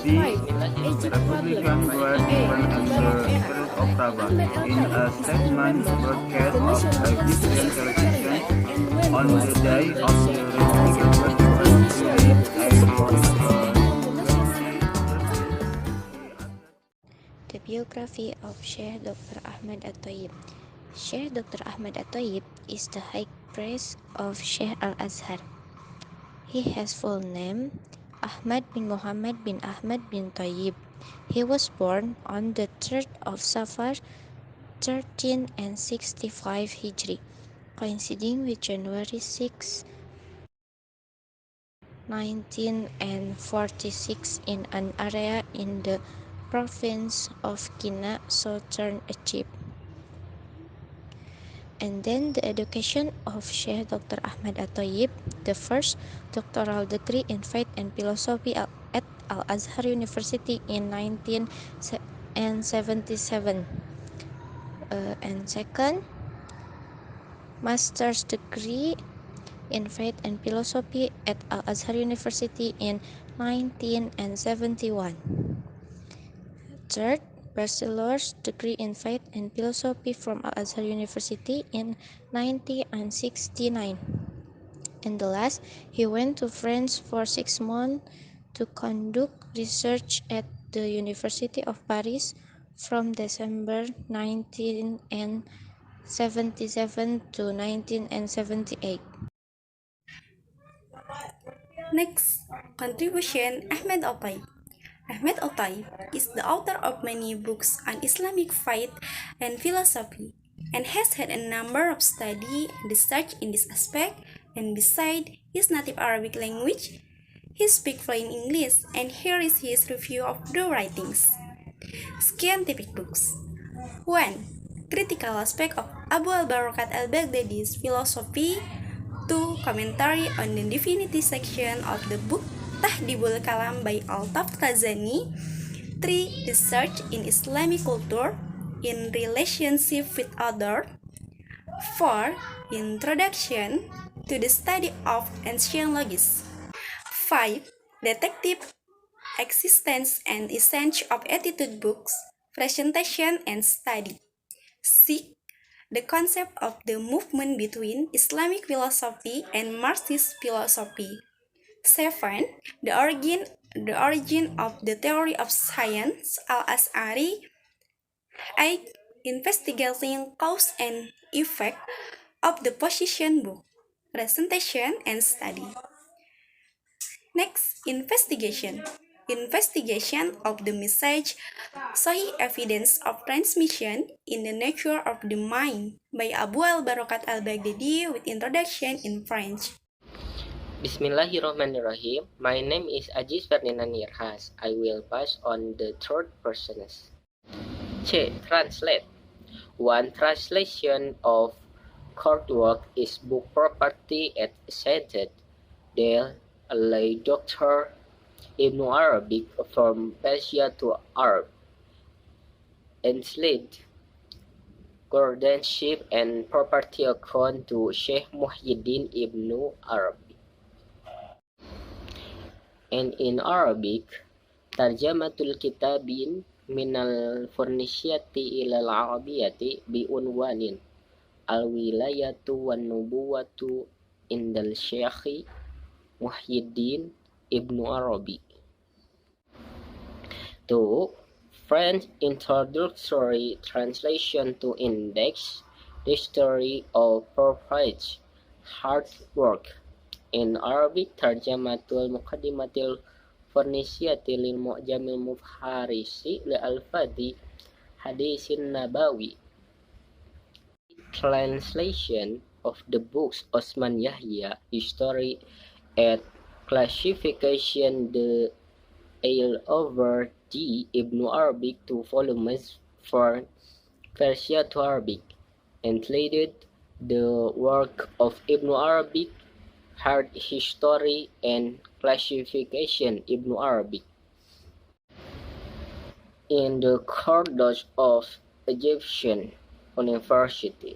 The Republican was given as the Spirit of Sabbath in a statement broadcast of Egyptian television on the day of the Republican Festival The biography of Sheikh Dr. Ahmad At-Tayyib. Sheikh Dr. Ahmad At-Tayyib is the high priest of Sheikh Al-Azhar. He has full name Ahmad bin Muhammad bin Ahmad bin Tayyib. He was born on the 3rd of Safar 1365 Hijri, coinciding with January 6, 1946 in an area in the province of Kina, southern Egypt. And then the education of Sheikh Dr. Ahmad At-Tayyib, the first doctoral degree in faith and philosophy at Al-Azhar University in 1977. And second, master's degree in faith and philosophy at Al-Azhar University in 1971. Third, bachelor's degree in faith and philosophy from Al-Azhar University in 1969. And the last, he went to France for 6 months to conduct research at the University of Paris from December 1977 to 1978. Next, contribution Ahmad Al-Tayyib. Ahmad Al-Tayyib is the author of many books on Islamic faith and philosophy and has had a number of study and research in this aspect, and beside his native Arabic language, he speaks fluent English, and here is his review of the writings. Scientific books. 1. Critical aspect of Abu al-Barakat al-Baghdadi's philosophy. 2. Commentary on the divinity section of the book Tahdibul Kalam by Al-Taftazani. 3. Research in Islamic culture in relationship with others. 4. Introduction to the study of ancient logis. 5. Detective existence and essence of attitude books, presentation and study. 6. The concept of the movement between Islamic philosophy and Marxist philosophy. 7. The origin of the theory of science, Al-Ash'ari. 8. Investigating cause and effect of the position book, presentation and study. Next, investigation. Investigation of the message, Sahih evidence of transmission in the nature of the mind by Abu al-Barakat al-Baghdadi with introduction in French. Bismillahirrahmanirrahim. My name is Aziz Ferdinand Nirhas. I will pass on the third person. Translate. One translation of court work is book property at cited. Del lay Dr. Ibn Arabic from Persia to Arab. Enslaved. Guardianship and property account to Sheikh Muhyiddin Ibn Arabic. And in Arabic, Tarjamatul Kitabin minal Furnisiyati ilal Arabiyati bi'unwanin al-wilayatu wan nubuwatu indal Syekhi Muhyiddin Ibn Arabi. 2. French introductory translation to Index, the story of Prophet's hard work. In Arabic, Tarjamatul Muqaddimatil Furnisiyati lil Mu'jamil Mufharisi li Al-Fadi Hadisin Nabawi. Translation of the books Osman Yahya, History and Classification the Ale over D. Ibn Arabic, 2 volumes for Persia to Arabic. Translated the work of Ibn Arabic, Hard History and Classification Ibn Arabic. In the Cordoes of Egyptian University.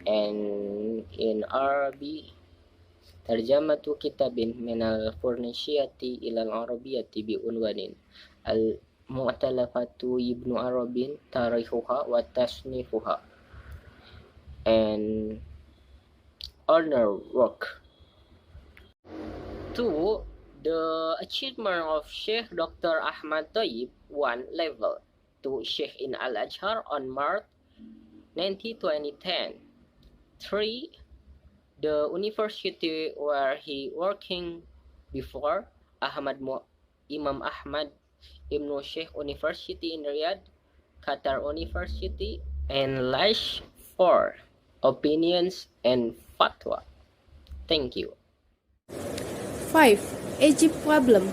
And in Arabic, ترجمة كتاب من الفرنسية إلى العربية بعنوان المؤتلفات ابن عربي تاريخها وتصنيفها and honor work. 2. The achievement of Sheikh Dr. Ahmad Taib 1 level to Sheikh in Al-Azhar on March 19, 2010. 3. The university where he working before, Imam Ahmad Ibn Sheikh University in Riyadh, Qatar University, and last 4. Opinions and fatwa. Thank you. 5. Egypt problem.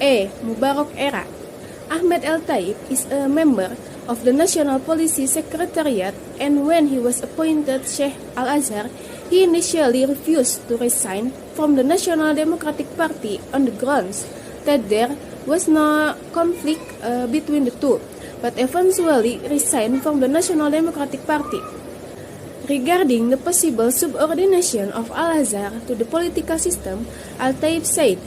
A. Mubarak era. Ahmed El-Tayeb is a member of the National Policy Secretariat, and when he was appointed Sheikh Al-Azhar, he initially refused to resign from the National Democratic Party on the grounds that there was no conflict between the two, but eventually resigned from the National Democratic Party. Regarding the possible subordination of Al-Azhar to the political system, Al-Tayeb said,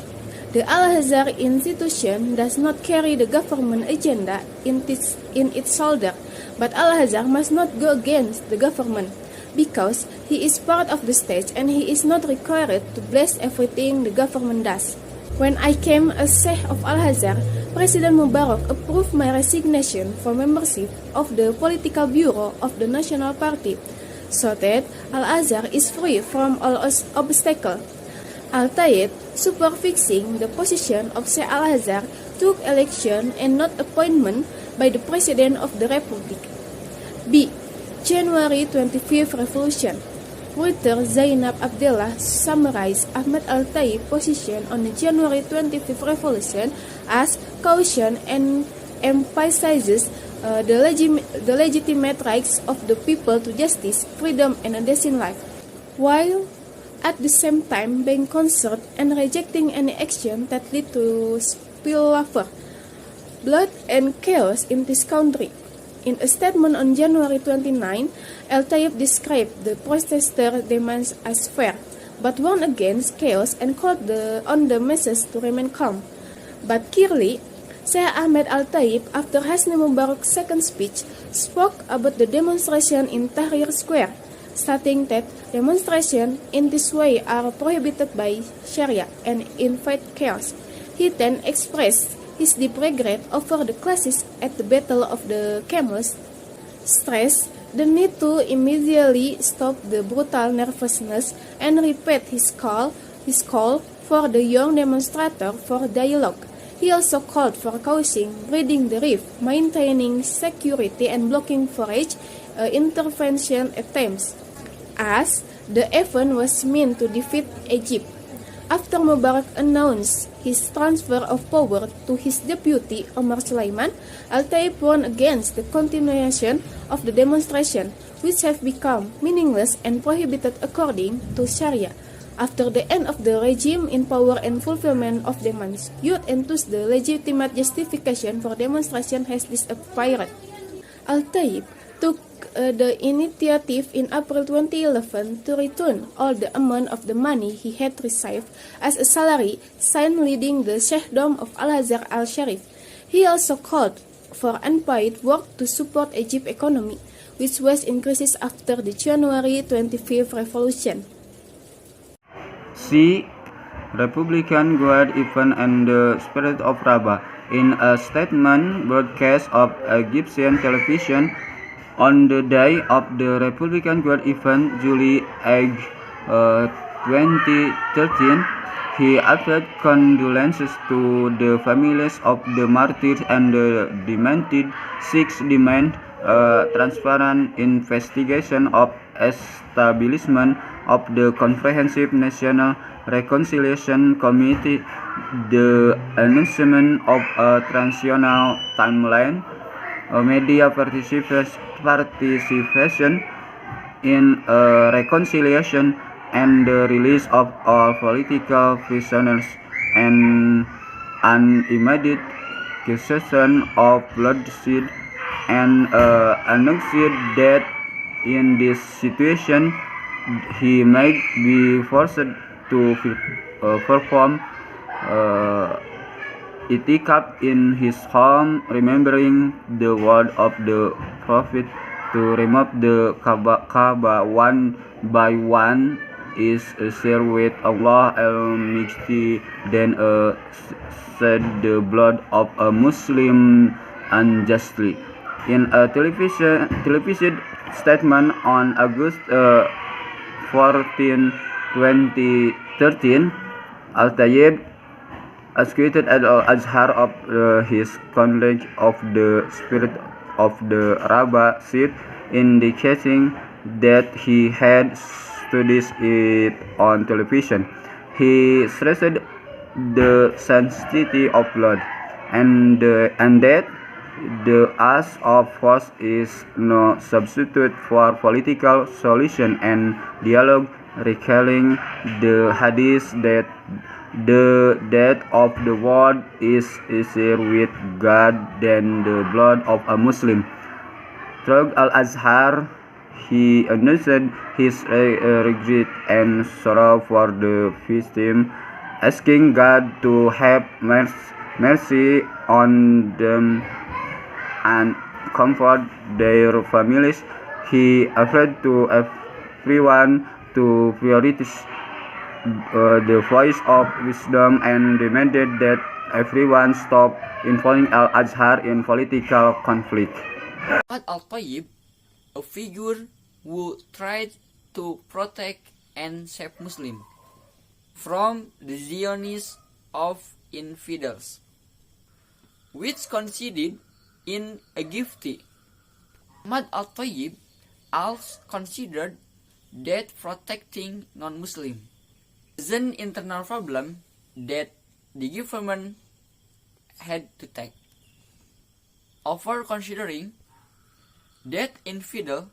"The Al-Azhar institution does not carry the government agenda in its shoulder, but Al-Azhar must not go against the government, because he is part of the state and he is not required to bless everything the government does. When I came as Sheikh of Al-Azhar, President Mubarak approved my resignation from membership of the political bureau of the National Party, so that Al-Azhar is free from all obstacles." Al-Tayeb, supervising the position of Sheikh Al-Azhar, took election and not appointment by the President of the Republic. B. January 25th Revolution. Writer Zainab Abdullah summarized Ahmed Al-Tayeb's position on the January 25th Revolution as caution and emphasizes the legitimate rights of the people to justice, freedom, and a decent life, while at the same time being concerned and rejecting any action that lead to spillover, blood, and chaos in this country. In a statement on January 29, El-Tayeb described the protester demands as fair, but warned against chaos and called on the masses to remain calm. But clearly, Sheikh Ahmed Al-Tayeb, after Hosni Mubarak's second speech, spoke about the demonstration in Tahrir Square, stating that demonstrations in this way are prohibited by Sharia and invite chaos. He then expressed his deep regret over the clashes at the Battle of the Camels, stressed the need to immediately stop the brutal nervousness, and repeat his call for the young demonstrator for dialogue. He also called for causing, breeding the rift, maintaining security, and blocking foreign intervention attempts, as the event was meant to defeat Egypt. After Mubarak announced his transfer of power to his deputy Omar Sulaiman, Al-Tayeb warned against the continuation of the demonstration, which have become meaningless and prohibited according to Sharia. After the end of the regime in power and fulfillment of demands, youth and thus the legitimate justification for demonstration has disappeared. Al-Tayeb took the initiative in April 2011 to return all the amount of the money he had received as a salary sign leading the Sheikhdom of Al-Azhar Al-Sharif. He also called for unpaid work to support Egypt's economy, which was in crisis after the January 25th revolution. C. Republican Guard event and the spirit of Rabah. In a statement broadcast of Egyptian television on the day of the Republican Guard event, July 8, 2013, he offered condolences to the families of the martyrs and demanded transparent investigation of establishment of the Comprehensive National Reconciliation Committee, the announcement of a transitional timeline, media participation in reconciliation, and the release of all political prisoners, and an immediate cessation of bloodshed, and announced that in this situation he might be forced to perform itikaf in his home, remembering the word of the Prophet to remove the Kaaba one by one is a share with Allah Almighty, then shed the blood of a Muslim unjustly. In a television statement on August 14, 2013, Al-Tayyib acquitted Al-Azhar of his knowledge of the spirit of the Rabbah seed, indicating that he had studied it on television. He stressed the sanctity of blood and that the use of force is no substitute for political solution and dialogue, recalling the hadith that the death of the world is easier with God than the blood of a Muslim. Through Al-Azhar, he announced his regret and sorrow for the victim, asking God to have mercy on them and comfort their families. He appealed to everyone to prioritize the voice of wisdom and demanded that everyone stop involving Al-Azhar in political conflict. Ahmad Al-Tayyib, a figure who tried to protect and save Muslims from the Zionists of infidels, which considered in Egypt. Ahmad Al-Tayyib also considered that protecting non-Muslims is an internal problem that the government had to take over, considering that infidels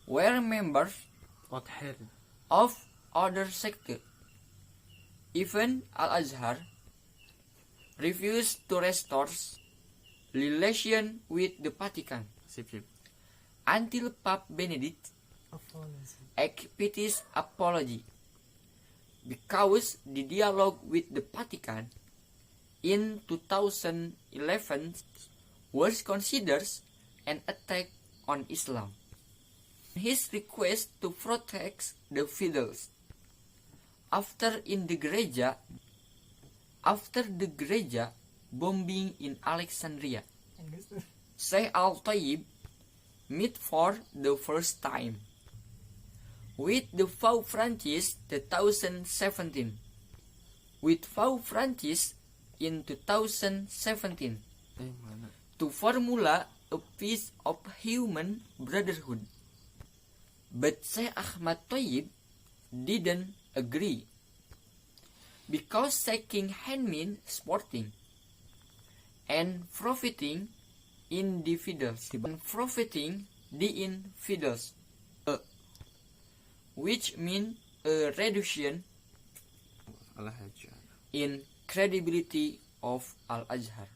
were members of other sects. Even Al-Azhar refused to restore relation with the Vatican until Pope Benedict accepted his apology, because the dialogue with the Vatican in 2011 was considered an attack on Islam. His request to protect the fidels after the Gereja bombing in Alexandria, Sheikh Al-Tayyib met for the first time with the Pope Francis 2017. With Pope Francis in 2017 to formula a piece of human brotherhood. But Sheikh Ahmad Tayyib didn't agree, because shaking hand means supporting and profiting individuals, which means a reduction in credibility of Al-Azhar.